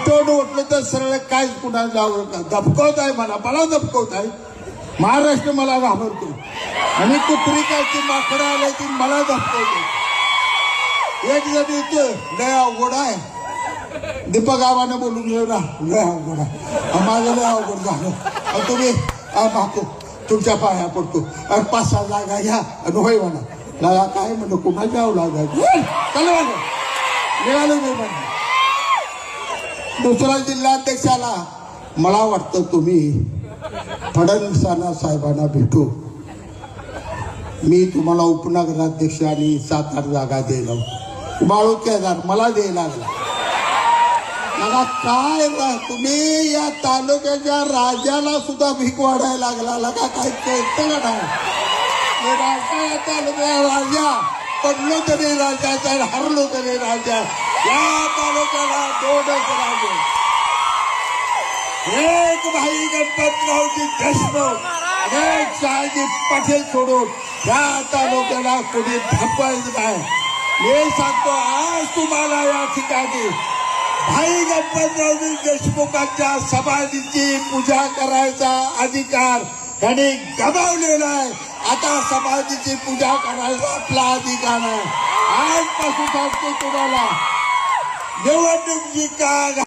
तोंड ओटलं तर सरळ काय कुणाला दबकवत आहे, मला दबकवत आहे. महाराष्ट्र मला घाबरतो आणि कुत्री कायची माकडं आले ती मला दबकवतो. एक जण येतो लय अवघड आहे, दीपक आबाने बोलून घेऊ ना, लय अवघड आहे, माझं लय अवघड झालं, तुम्ही तुमच्या पाया पडतो आणि 5-6 जागा घ्या आणि होय म्हणा. लागा काय म्हणलं कुणाच्या लागायचं निघालो मी म्हणलं. दुसरा जिल्हाध्यक्षाला मला वाटतं तुम्ही फडणवीसांना साहेबांना भेटू, मी तुम्हाला उपनगराध्यक्ष आणि 7-8 जागा द्यायला बाळू केदार मला द्यायला लागला. मला काय तुम्ही या तालुक्याच्या राजाला सुद्धा भीक वाढायला लागला का? काय कळतं का नाही? तालुक्या राजा पडलो तरी राजाचा, हरलो तरी राजा. या तालुक्याला 2च राजे, एक भाई गणपतरावजी देशमुख, एक शहाजी पटेल सोडून या तालुक्याला कोणी थांबवायचं नाही. मी सांगतो आज तुम्हाला या ठिकाणी भाई गणपतरावजी देशमुखांच्या समाधीची पूजा करायचा अधिकार त्यांनी गमावलेला आहे. आता समाधीची पूजा करायचा आपला अधिकार आहे. आजपासून सांगतो तुम्हाला निवडणुकीची का